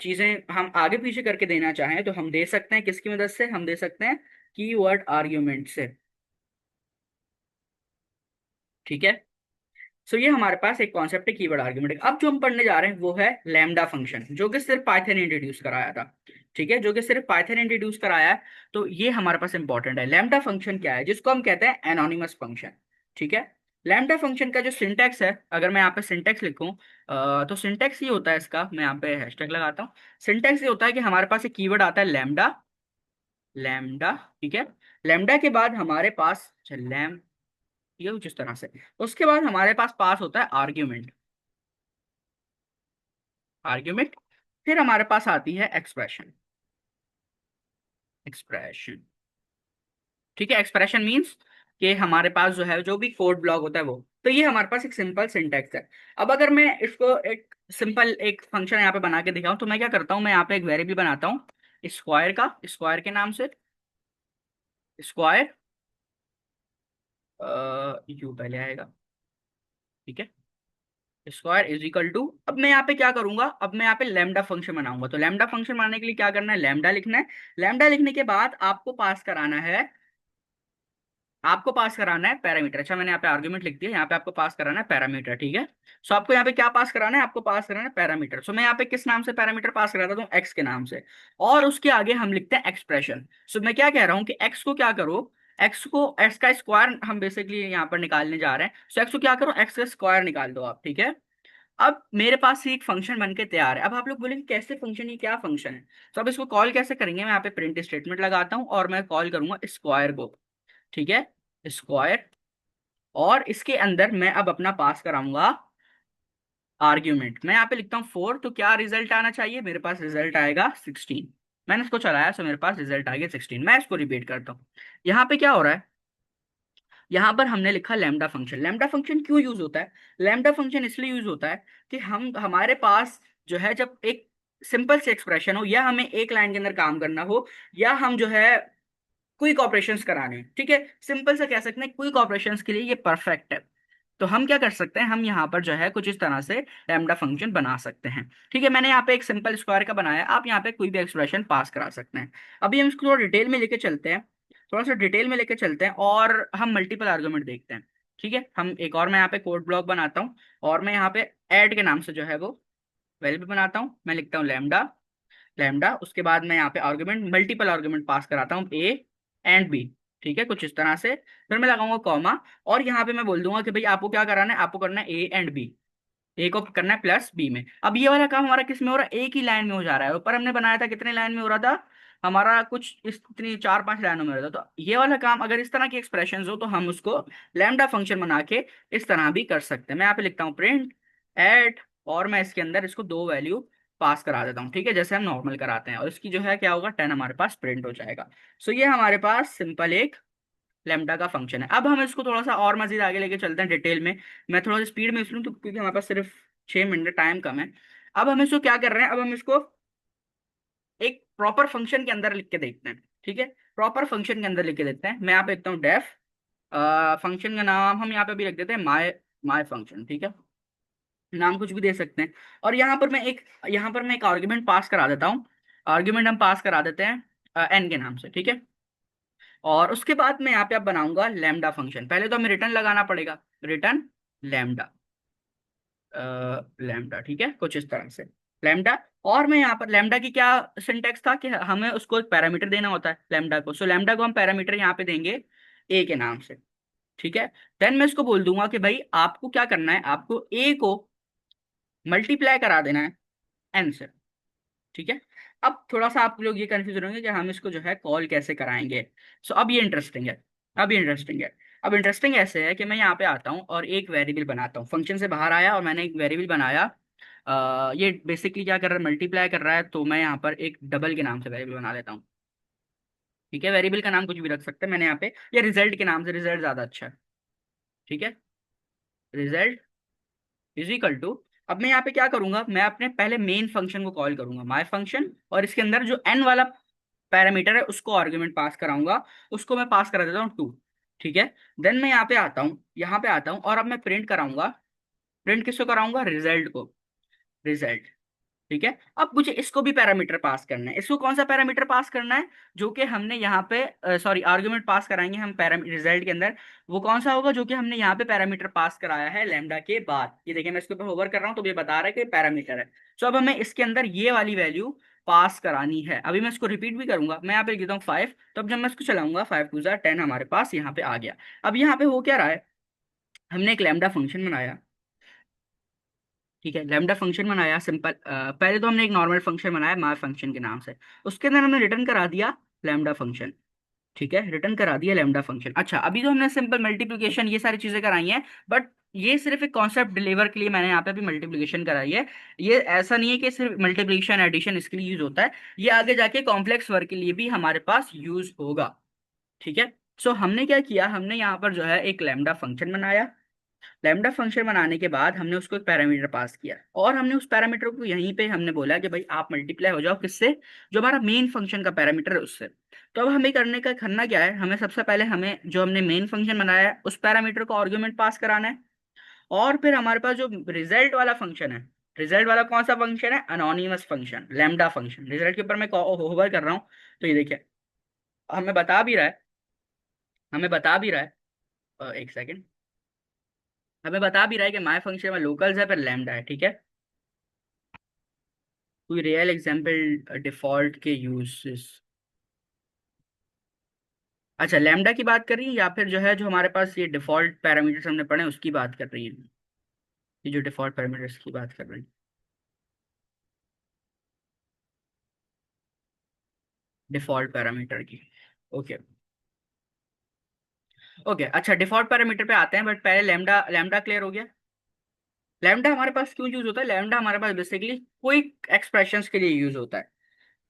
चीजें हम आगे पीछे करके देना चाहें, तो हम दे सकते हैं किसकी मदद से, हम दे सकते हैं कीवर्ड आर्ग्यूमेंट से। ठीक है, सो ये हमारे पास एक कॉन्सेप्ट है कीवर्ड आर्गुमेंट। अब जो हम पढ़ने जा रहे हैं वो है लैम्डा फंक्शन, जो कि सिर्फ पाइथन ने इंट्रोड्यूस कराया था। ठीक है, जो कि सिर्फ पाइथन ने इंट्रोड्यूस कराया है। तो ये हमारे पास इंपॉर्टेंट है। लैम्डा फंक्शन क्या है, जिसको हम कहते हैं एनोनिमस फंक्शन। ठीक है, लैम्डा फंक्शन का जो सिंटैक्स है, अगर मैं यहाँ पे सिंटैक्स लिखूं, तो सिंटैक्स ये होता है इसका, मैं यहाँ पे हैशटैग लगाता हूँ। सिंटैक्स ये होता है कि हमारे पास एक कीवर्ड आता है लैम्डा, लैम्डा। ठीक है, लैम्डा के बाद हमारे पास, अच्छा लैम, ये कुछ इस तरह से। उसके बाद हमारे पास होता है आर्ग्यूमेंट, आर्ग्यूमेंट। फिर हमारे पास आती है एक्सप्रेशन, एक्सप्रेशन। ठीक है, एक्सप्रेशन मींस कि हमारे पास जो है जो भी कोड ब्लॉक होता है वो। तो ये हमारे पास एक सिंपल सिंटेक्स है। अब अगर मैं इसको एक सिंपल एक फंक्शन यहाँ पे बना के दिखाऊं, तो मैं क्या करता हूँ, मैं यहाँ पे एक वेरिएबल बनाता हूँ स्क्वायर का, स्क्वायर के नाम से, स्क्वायर यू पहले आएगा। ठीक है, स्क्वायर इज इक्वल टू, अब मैं यहाँ पे क्या करूंगा, अब मैं यहाँ पे लैम्डा फंक्शन बनाऊंगा। तो लैम्डा फंक्शन बनाने के लिए क्या करना है, लैम्डा लिखना है। लैम्डा लिखने के बाद आपको पास कराना है, आपको पास कराना है पैरामीटर। अच्छा मैंने यहाँ पे आर्गुमेंट लिख दिया, यहाँ पे आपको पास कराना है पैरामीटर। ठीक है, सो आपको यहाँ पे क्या पास कराना है, आपको पास कराना है पैरामीटर। सो मैं यहाँ पे किस नाम से पैरामीटर पास कराता हूँ, एक्स के नाम से। और उसके आगे हम लिखते हैं एक्सप्रेशन। सो मैं क्या कह रहा हूँ कि एक्स को क्या करो, एक्स का स्क्वायर हम बेसिकली यहाँ पर निकालने जा रहे हैं। सो एक्स को क्या करो, एक्स का स्क्वायर निकाल दो आप। ठीक है, अब मेरे पास एक फंक्शन बन के तैयार है। अब आप लोग बोलेंगे कैसे फंक्शन, ये क्या फंक्शन है, तो अब इसको कॉल कैसे करेंगे। मैं यहाँ पे प्रिंट स्टेटमेंट लगाता हूँ और मैं कॉल करूंगा स्क्वायर को। ठीक है, स्क्वायर, और इसके अंदर मैं अब अपना पास कराऊंगा आर्ग्यूमेंट। मैं यहाँ पे लिखता हूँ 4, तो क्या रिजल्ट आना चाहिए, मेरे पास रिजल्ट आएगा 16। मैंने इसको चलाया, सो मेरे पास रिजल्ट आ गया 16। मैं इसको रिपीट करता हूँ। यहाँ पे क्या हो रहा है, यहाँ पर हमने लिखा लैम्डा फंक्शन। लैम्डा फंक्शन क्यों यूज होता है, लैम्डा फंक्शन इसलिए यूज होता है कि हम हमारे पास जो है जब एक सिंपल से एक्सप्रेशन हो, या हमें एक लाइन के अंदर काम करना हो, या हम जो है क्विक ऑपरेशंस कराने हैं। ठीक है, सिंपल से कह सकते हैं क्विक ऑपरेशंस के लिए ये परफेक्ट है। तो हम क्या कर सकते हैं, हम यहाँ पर जो है कुछ इस तरह से लैम्डा फंक्शन बना सकते हैं। ठीक है, मैंने यहाँ पे एक सिंपल स्क्वायर का बनाया, आप यहाँ पे कोई भी एक्सप्रेशन पास करा सकते हैं। अभी हम इसको थोड़ा डिटेल में लेके चलते हैं, थोड़ा सा डिटेल में लेके चलते हैं, और हम मल्टीपल आर्गुमेंट देखते हैं। ठीक है, हम एक और, मैं यहाँ पे कोड ब्लॉक बनाता हूँ, और मैं यहाँ पे ऐड के नाम से जो है वो वेरिएबल बनाता हूँ। मैं लिखता हूँ लैम्डा, लैम्डा, उसके बाद मैं यहाँ पे आर्गुमेंट, मल्टीपल आर्गुमेंट पास कराता हूँ ए एंड बी। ठीक है, कुछ इस तरह से। फिर मैं लगाऊंगा कॉमा, और यहाँ पे मैं बोल दूंगा कि भाई आपको क्या कराना है, आपको करना है ए एंड बी, ए को करना है प्लस बी में। अब ये वाला काम हमारा किस में हो रहा है, एक ही लाइन में हो जा रहा है। ऊपर हमने बनाया था कितने लाइन में हो रहा था, हमारा कुछ इस इतनी 4-5 लाइनों में हो रहा था। तो ये वाला काम अगर इस तरह की एक्सप्रेशन हो, तो हम उसको लैम्डा फंक्शन बना के इस तरह भी कर सकते हैं। मैं यहाँ पे लिखता हूँ प्रिंट एट, और मैं इसके अंदर इसको 2 वैल्यू पास करा देता हूँ। ठीक है, जैसे हम नॉर्मल कराते हैं, और इसकी जो है क्या होगा, 10 हमारे पास प्रिंट हो जाएगा। सो ये हमारे पास सिंपल एक लेमडा का फंक्शन है। अब हम इसको थोड़ा सा और मजीद आगे लेके चलते हैं डिटेल में। मैं थोड़ा सा स्पीड में इसलिए तो क्योंकि हमारे पास सिर्फ 6 मिनट टाइम कम है। अब हम इसको क्या कर रहे हैं, अब हम इसको एक प्रॉपर फंक्शन के अंदर लिख के देखते हैं। ठीक है, प्रॉपर फंक्शन के अंदर लिख के देखते हैं। मैं यहाँ पे लिखता हूँ डेफ, फंक्शन का नाम हम यहाँ पे भी रख देते हैं माय, माय फंक्शन। ठीक है, नाम कुछ भी दे सकते हैं। और यहाँ पर मैं एक आर्ग्यूमेंट पास करा देता हूँ। आर्ग्यूमेंट हम पास करा देते हैं एन के नाम से। ठीक है, और उसके बाद मैं यहाँ पे अब बनाऊंगा लैम्डा फंक्शन। पहले तो हमें रिटर्न लगाना पड़ेगा, रिटर्न लैम्डा, लैम्डा। ठीक है, कुछ इस तरह से लैम्डा। और मैं यहाँ पर लैम्डा की क्या सिंटेक्स था कि हमें उसको एक पैरामीटर देना होता है लैम्डा को। सो लैम्डा को हम पैरामीटर यहाँ पे देंगे ए के नाम से। ठीक है, देन मैं इसको बोल दूंगा कि भाई आपको क्या करना है, आपको ए को मल्टीप्लाई करा देना है एन से। ठीक है, अब थोड़ा सा आप लोग ये कंफ्यूज होंगे कि हम इसको जो है कॉल कैसे कराएंगे। सो अब ये इंटरेस्टिंग है, अब ये इंटरेस्टिंग है। अब इंटरेस्टिंग ऐसे है कि मैं यहाँ पे आता हूँ और एक वेरिएबल बनाता हूँ। फंक्शन से बाहर आया और मैंने एक वेरिएबल बनाया। ये बेसिकली क्या कर रहा है, मल्टीप्लाई कर रहा है। तो मैं यहाँ पर एक डबल के नाम से वेरिएबल बना लेता हूँ। ठीक है, वेरिएबल का नाम कुछ भी रख सकते हैं। मैंने यहाँ पे ये रिजल्ट के नाम से, रिजल्ट ज्यादा अच्छा है। ठीक है, रिजल्ट इज इक्वल टू, अब मैं यहाँ पे क्या करूंगा, मैं अपने पहले मेन फंक्शन को कॉल करूंगा माय फंक्शन, और इसके अंदर जो एन वाला पैरामीटर है उसको आर्गुमेंट पास कराऊंगा। उसको मैं पास करा देता हूँ 2। ठीक है, देन मैं यहाँ पे आता हूँ, यहाँ पे आता हूँ और अब मैं प्रिंट कराऊंगा। प्रिंट किसको कराऊंगा, रिजल्ट को, रिजल्ट। ठीक है, अब मुझे इसको भी पैरामीटर पास करना है। इसको कौन सा पैरामीटर पास करना है, जो कि हमने यहाँ पे सॉरी आर्गुमेंट पास कराएंगे हम पैरामीटर रिजल्ट के अंदर। वो कौन सा होगा जो कि हमने यहाँ पे पैरामीटर पास कराया है लैम्डा के बाद। ये देखिए मैं इसके ऊपर होवर कर रहा हूँ तो ये बता रहा है कि पैरामीटर है। तो अब हमें इसके अंदर ये वाली वैल्यू पास करानी है। अभी मैं इसको रिपीट भी करूंगा, मैं यहाँ पे लिख देता हूँ 5। तो अब जब मैं इसको चलाऊंगा 5 2 10 हमारे पास यहाँ पे आ गया। अब यहाँ पे हो क्या रहा है, हमने एक लैम्डा फंक्शन बनाया। ठीक है, लैम्डा फंक्शन बनाया सिंपल। पहले तो हमने एक नॉर्मल फंक्शन बनाया माय फंक्शन के नाम से। उसके अंदर हमने रिटर्न करा दिया लैम्डा फंक्शन। ठीक है, रिटर्न करा दिया लैम्डा फंक्शन। अच्छा, अभी तो हमने सिंपल मल्टीप्लिकेशन ये सारी चीजें कराई हैं, बट ये सिर्फ एक कॉन्सेप्ट डिलीवर के लिए मैंने यहाँ पे भी मल्टीप्लिकेशन कराई है। ये ऐसा नहीं है कि सिर्फ मल्टीप्लिकेशन एडिशन इसके लिए यूज होता है, ये आगे जाके कॉम्प्लेक्स वर्क के लिए भी हमारे पास यूज होगा। ठीक है, सो हमने क्या किया, हमने यहाँ पर जो है एक लैम्डा फंक्शन बनाया। लैम्डा फंक्शन बनाने के बाद हमने उसको एक पैरामीटर पास किया, और हमने उस पैरामीटर को यहीं पे हमने बोला कि भाई आप मल्टीप्लाई हो जाओ किससे, जो हमारा मेन फंक्शन का पैरामीटर है उससे। तो अब हमें करना क्या है, हमें सबसे पहले हमें जो हमने मेन फंक्शन बनाया है उस पैरामीटर को आर्गुमेंट पास कराना है। और फिर हमारे पास जो रिजल्ट वाला फंक्शन है, रिजल्ट वाला कौन सा फंक्शन है, anonymous function, lambda function. Result के ऊपर मैं होवर कर रहा हूँ तो ये देखिए हमें बता भी रहा है, हमें बता भी रहा है, एक सेकेंड, हमें बता भी रहा है कि माय फंक्शन में लोकल्स है पर लैम्डा है। ठीक है, कोई रियल एग्जांपल डिफॉल्ट के यूजेस। अच्छा, लैम्डा की बात कर रही है या फिर जो है जो हमारे पास ये डिफॉल्ट पैरामीटर्स हमने पढ़े हैं उसकी बात कर रही है, ये जो डिफॉल्ट पैरामीटर्स की बात कर रही है, डिफॉल्ट पैरामीटर की। ओके, ओके, अच्छा डिफॉल्ट पैरामीटर पे आते हैं, बट पहले लैम्डा, लैम्डा क्लियर हो गया। लैम्डा हमारे पास क्यों यूज होता है, लैम्डा हमारे पास बेसिकली क्विक एक्सप्रेशंस के लिए यूज होता है।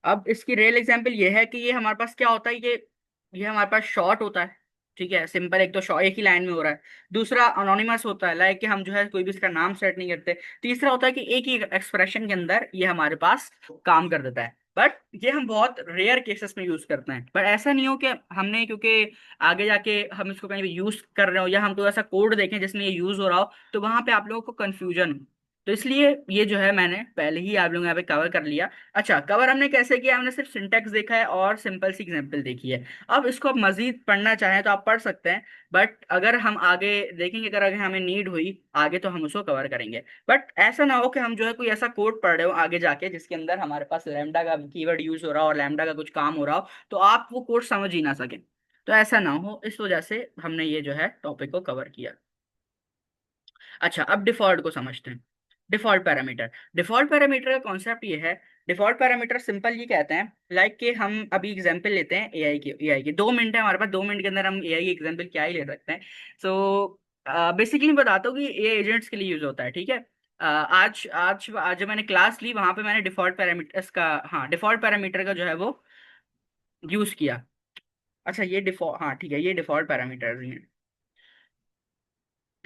अब इसकी रियल एग्जांपल ये है कि ये हमारे पास क्या होता है, ये हमारे पास शॉर्ट होता है। ठीक है, सिंपल, एक तो शॉर्ट एक ही लाइन में हो रहा है। दूसरा अनोनिमस होता है, लाइक कि हम जो है कोई भी इसका नाम सेट नहीं करते। तीसरा होता है कि एक ही एक्सप्रेशन के अंदर ये हमारे पास काम कर देता है। बट ये हम बहुत रेयर केसेस में यूज करते हैं। बट ऐसा नहीं हो कि हमने, क्योंकि आगे जाके हम इसको कहीं भी यूज कर रहे हो या हम कोई ऐसा कोड देखें जिसमें ये यूज हो रहा हो तो वहां पे आप लोगों को कंफ्यूजन हो। तो इसलिए ये जो है मैंने पहले ही आप लोगों को यहाँ पे कवर कर लिया। अच्छा, कवर हमने कैसे किया, हमने सिर्फ सिंटेक्स देखा है और सिंपल सी एग्जांपल देखी है। अब इसको आप मजीद पढ़ना चाहें तो आप पढ़ सकते हैं, बट अगर हम आगे देखेंगे, अगर हमें नीड हुई आगे तो हम उसको कवर करेंगे। बट ऐसा ना हो कि हम जो है कोई ऐसा कोड पढ़ रहे हो आगे जाके जिसके अंदर हमारे पास लैम्डा का कीवर्ड यूज हो रहा हो और लैम्डा का कुछ काम हो रहा हो तो आप वो कोड समझ ही ना सके। तो ऐसा ना हो, इस वजह से हमने ये जो है टॉपिक को कवर किया। अच्छा, अब डिफॉल्ट को समझते हैं। डिफॉल्ट पैरामीटर, डिफॉल्ट पैरामीटर का कॉन्सेप्ट ये है, डिफॉल्ट पैरामीटर सिंपल ये कहते हैं, लाइक कि हम अभी एग्जांपल लेते हैं एआई की। एआई की 2 मिनट है हमारे पास, 2 मिनट के अंदर हम एआई की एग्जांपल क्या ही ले सकते हैं। सो बेसिकली मैं बताता हूँ कि ये एजेंट्स के लिए यूज होता है। ठीक है, आज आज आज जब मैंने क्लास ली वहां पे मैंने डिफॉल्ट पैरामीटर्स का, हाँ डिफॉल्ट पैरामीटर का जो है वो यूज किया। अच्छा ये डिफॉल्ट, हाँ ठीक है, ये डिफॉल्ट पैरामीटर्स ही हैं।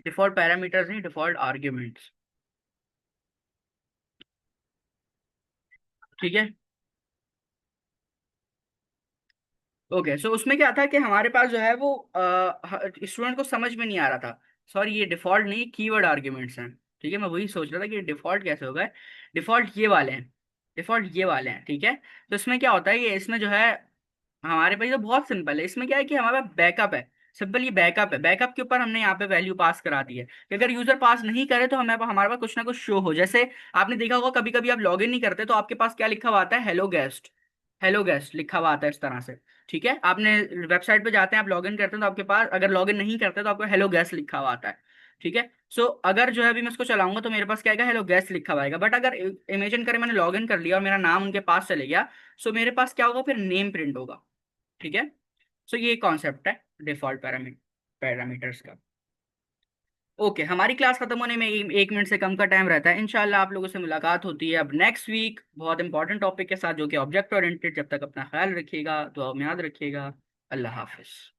डिफॉल्ट पैरामीटर्स नहीं, डिफॉल्ट आर्ग्यूमेंट्स। ठीक है। ओके, सो उसमें क्या था कि हमारे पास जो है वो स्टूडेंट को समझ में नहीं आ रहा था। सॉरी, ये डिफॉल्ट नहीं, कीवर्ड आर्ग्यूमेंट्स हैं। ठीक है, मैं वही सोच रहा था कि डिफॉल्ट कैसे होगा। डिफॉल्ट ये वाले हैं। डिफॉल्ट ये वाले हैं, ठीक है। तो इसमें क्या होता है कि इसमें जो है हमारे पास, ये तो बहुत सिंपल है। इसमें क्या है कि हमारे पास बैकअप है। सिंपल, ये बैकअप है। बैकअप के ऊपर हमने यहाँ पे वैल्यू पास करा दी है कि अगर यूजर पास नहीं करे तो हमारे पास कुछ ना कुछ शो हो। जैसे आपने देखा होगा, कभी कभी आप लॉगिन नहीं करते तो आपके पास क्या लिखा हुआ आता है, हेलो गेस्ट। हेलो गेस्ट लिखा हुआ आता है इस तरह से। ठीक है, आपने वेबसाइट पे जाते हैं, आप लॉगिन करते हैं तो आपके पास, अगर लॉगिन नहीं करते तो आपको हेलो गेस्ट लिखा हुआ आता है। ठीक है। सो अगर जो है अभी मैं इसको चलाऊंगा तो मेरे पास क्या आएगा, हेलो गेस्ट लिखा हुआ आएगा। बट अगर इमेजिन करें मैंने लॉगिन कर लिया और मेरा नाम उनके पास चले गया, सो मेरे पास क्या होगा, फिर नेम प्रिंट होगा। ठीक है। सो ये कॉन्सेप्ट है डिफॉल्ट पैरामीटर्स का। ओके, हमारी क्लास खत्म होने में 1 मिनट से कम का टाइम रहता है। इंशाल्लाह आप लोगों से मुलाकात होती है अब नेक्स्ट वीक बहुत इंपॉर्टेंट टॉपिक के साथ, जो कि ऑब्जेक्ट ओरिएंटेड। जब तक अपना ख्याल रखिएगा, दुआ में याद रखिएगा। अल्लाह हाफिज।